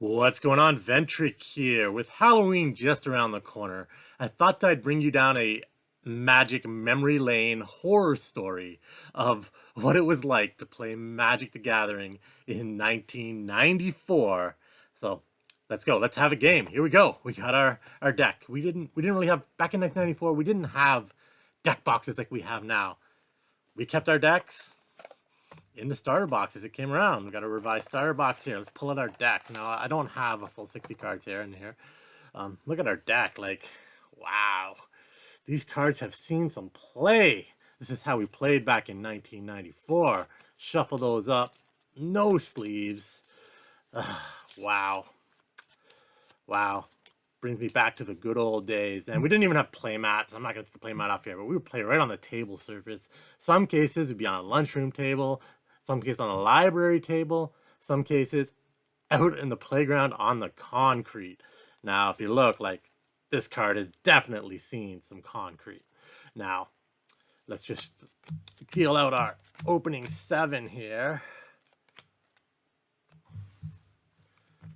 What's going on? Ventric here. With Halloween just around the corner, I thought I'd bring you down a magic memory lane horror story of what it was like to play Magic the Gathering in 1994. So let's go. Let's have a game. Here we go. We got our deck. We didn't really have back in 1994. We didn't have deck boxes like we have now. We kept our decks in the starter box as it came around. We got a revised starter box here. Let's pull out our deck. Now, I don't have a full 60 cards here in here. Look at our deck. Like, wow. These cards have seen some play. This is how we played back in 1994. Shuffle those up. No sleeves. Wow. Wow. Brings me back to the good old days. And we didn't even have play mats. I'm not going to take the play mat off here, but we would play right on the table surface. Some cases would be on a lunchroom table. Some cases on a library table. Some cases out in the playground on the concrete. Now, if you look, like, this card has definitely seen some concrete. Now, let's just deal out our opening 7 here.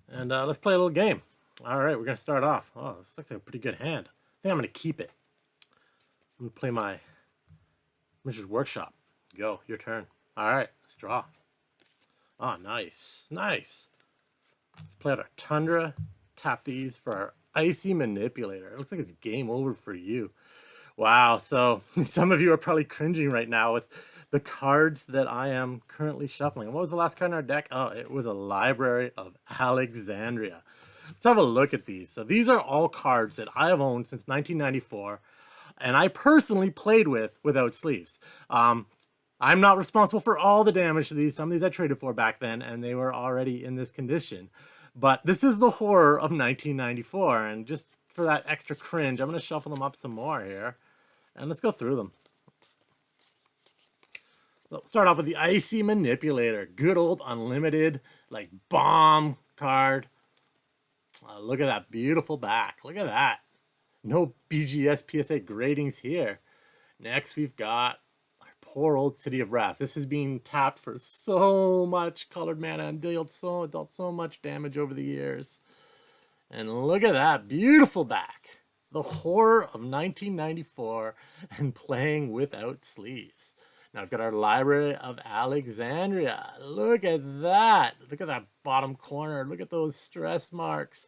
And let's play a little game. All right, we're going to start off. Oh, this looks like a pretty good hand. I think I'm going to keep it. I'm going to play my Mishra's Workshop. Go, your turn. All right, let's draw. Oh, nice. Nice. Let's play out our Tundra. Tap these for our Icy Manipulator. It looks like it's game over for you. Wow, so some of you are probably cringing right now with the cards that I am currently shuffling. What was the last card in our deck? Oh, it was a Library of Alexandria. Let's have a look at these. So these are all cards that I have owned since 1994, and I personally played with without sleeves. I'm not responsible for all the damage to these. Some of these I traded for back then, and they were already in this condition. But this is the horror of 1994, and just for that extra cringe, I'm going to shuffle them up some more here, and let's go through them. So start off with the Icy Manipulator. Good old unlimited, like, bomb card. Look at that beautiful back. Look at that. No BGS PSA gradings here. Next, we've got our poor old City of Wrath. This is being tapped for so much colored mana and dealt so much damage over the years. And look at that beautiful back. The horror of 1994 and playing without sleeves. Now we've got our Library of Alexandria. Look at that. Look at that bottom corner. Look at those stress marks.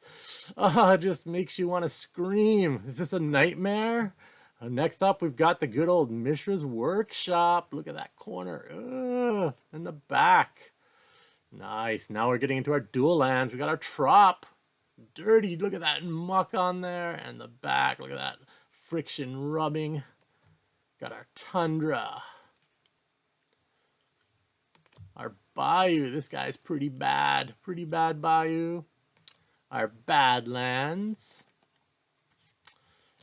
It just makes you want to scream. Is this a nightmare? Next up, we've got the good old Mishra's Workshop. Look at that corner. In the back. Nice. Now we're getting into our dual lands. We got our Trop. Dirty. Look at that muck on there. And the back. Look at that friction rubbing. Got our Tundra. Our Bayou, this guy's pretty bad. Pretty bad Bayou. Our Badlands.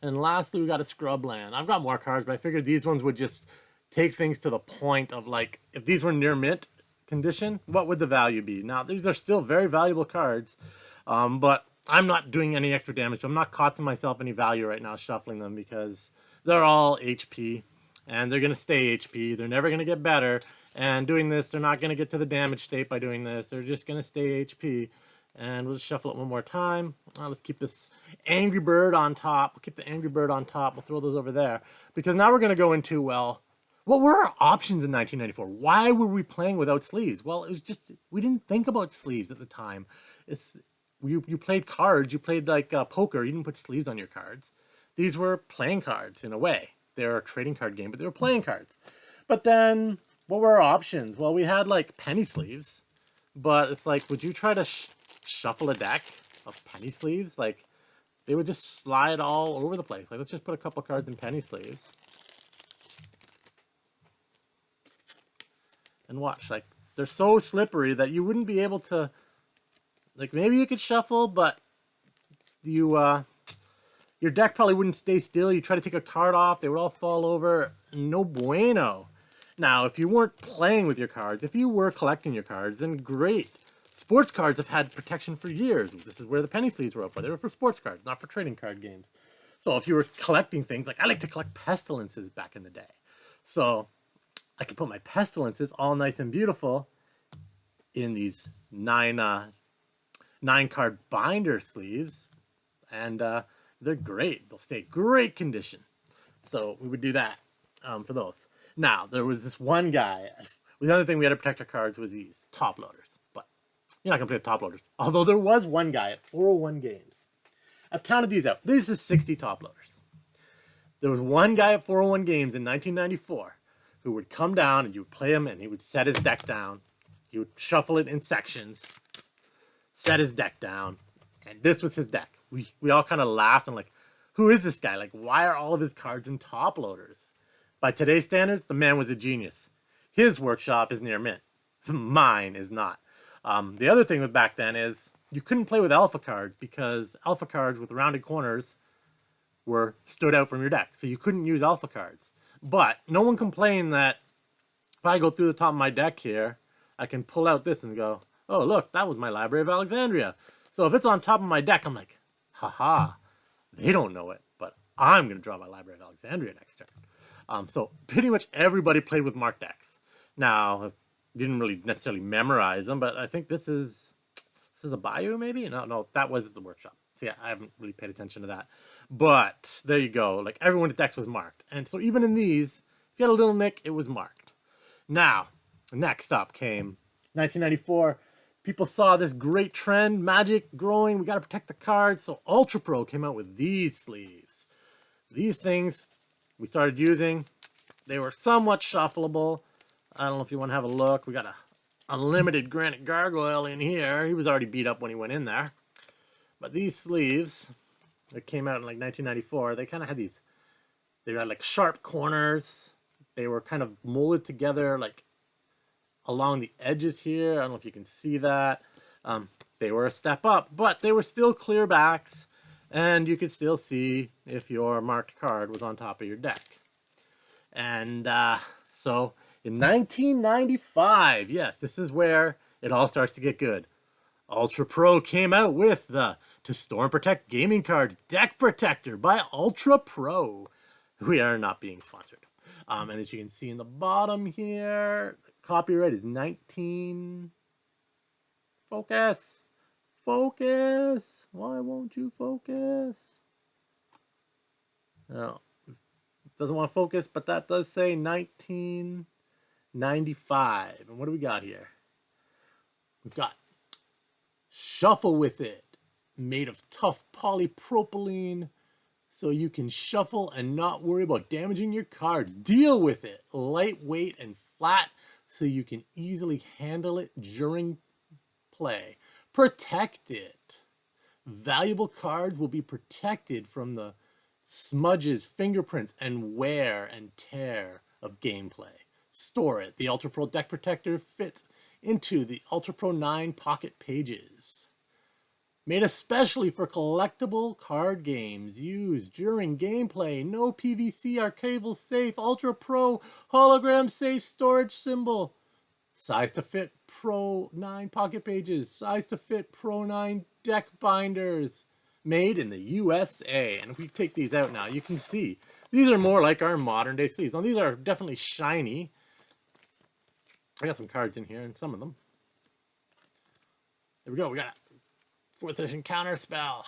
And lastly, we got a Scrubland. I've got more cards, but I figured these ones would just take things to the point of, like, if these were near mint condition, what would the value be? Now, these are still very valuable cards, but I'm not doing any extra damage. I'm not costing myself any value right now shuffling them because they're all HP, and they're going to stay HP. They're never going to get better. And doing this, they're not going to get to the damage state by doing this. They're just going to stay HP. And we'll just shuffle it one more time. Let's keep this Angry Bird on top. We'll keep the Angry Bird on top. We'll throw those over there. Because now we're going to go into, well, what were our options in 1994? Why were we playing without sleeves? Well, it was just, we didn't think about sleeves at the time. You played cards. You played, like, poker. You didn't put sleeves on your cards. These were playing cards, in a way. They're a trading card game, but they were playing cards. But then, what were our options? Well, we had, like, penny sleeves. But it's like, would you try to shuffle a deck of penny sleeves? Like, they would just slide all over the place. Like, let's just put a couple cards in penny sleeves. And watch, like, they're so slippery that you wouldn't be able to, like, maybe you could shuffle, but your deck probably wouldn't stay still. You try to take a card off, they would all fall over. No bueno. Now, if you weren't playing with your cards, if you were collecting your cards, then great. Sports cards have had protection for years. This is where the penny sleeves were for. They were for sports cards, not for trading card games. So if you were collecting things, like I like to collect Pestilences back in the day. So I could put my Pestilences all nice and beautiful in these 9 9-card binder sleeves, and they're great. They'll stay great condition. So we would do that for those. Now, there was this one guy. The other thing we had to protect our cards was these top loaders. But you're not going to play with top loaders. Although there was one guy at 401 Games. I've counted these out. This is 60 top loaders. There was one guy at 401 Games in 1994 who would come down and you would play him and he would set his deck down. He would shuffle it in sections, set his deck down, and this was his deck. We all kind of laughed and like, who is this guy? Like, why are all of his cards in top loaders? By today's standards, the man was a genius. His workshop is near mint. Mine is not. The other thing with back then is you couldn't play with alpha cards because alpha cards with rounded corners stood out from your deck. So you couldn't use alpha cards. But no one complained that if I go through the top of my deck here, I can pull out this and go, oh, look, that was my Library of Alexandria. So if it's on top of my deck, I'm like, haha, they don't know it, but I'm going to draw my Library of Alexandria next turn. So pretty much everybody played with marked decks. Now, I didn't really necessarily memorize them, but I think this is a Bayou maybe? No, that was the workshop. So yeah, I haven't really paid attention to that. But there you go. Like everyone's decks was marked. And so even in these, if you had a little nick, it was marked. Now, next up came 1994. People saw this great trend, Magic growing. We got to protect the cards. So Ultra Pro came out with these sleeves. These things we started using. They were somewhat shuffleable. I don't know if you want to have a look. We got a unlimited Granite Gargoyle in here. He was already beat up when he went in there. But these sleeves that came out in like 1994, they kind of had these, they had like sharp corners. They were kind of molded together like along the edges here. I don't know if you can see that. They were a step up, but they were still clear backs, and you could still see if your marked card was on top of your deck. And so in 1995, yes, this is where it all starts to get good. Ultra Pro came out with the To Store and Protect Gaming Cards Deck Protector by Ultra Pro. We are not being sponsored. And as you can see in the bottom here, copyright is 19. Focus. Focus. Why won't you focus? No, it doesn't want to focus, but that does say 1995. And what do we got here? We've got Shuffle With It, made of tough polypropylene, so you can shuffle and not worry about damaging your cards. Deal With It, lightweight and flat, so you can easily handle it during play. Protect It. Valuable cards will be protected from the smudges, fingerprints, and wear and tear of gameplay. Store It. The Ultra Pro Deck Protector fits into the Ultra Pro 9 pocket pages. Made especially for collectible card games used during gameplay. No PVC, archival safe, Ultra Pro hologram safe storage symbol. Size to fit Pro 9 pocket pages. Size to fit Pro 9 deck binders. Made in the USA. And if we take these out now, you can see these are more like our modern day sleeves. Now these are definitely shiny. I got some cards in here and some of them. There we go. We got a 4th edition counter spell.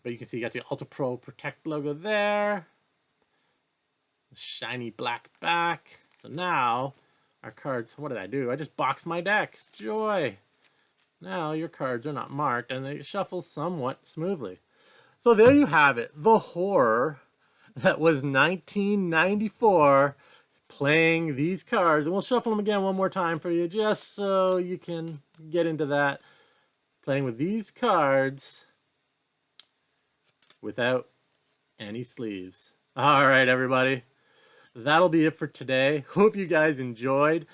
But you can see you got the Ultra Pro Protect logo there. The shiny black back. So now our cards, what did I do? I just boxed my deck. Joy. Now your cards are not marked and they shuffle somewhat smoothly. So there you have it. The horror that was 1994 playing these cards. And we'll shuffle them again one more time for you just so you can get into that. Playing with these cards without any sleeves. All right, everybody. That'll be it for today. Hope you guys enjoyed.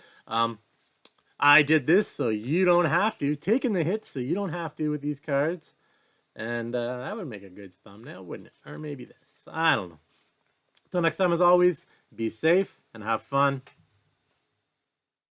I did this so you don't have to. Taking the hits so you don't have to with these cards. And that would make a good thumbnail, wouldn't it? Or maybe this. I don't know. Until next time, as always, be safe and have fun.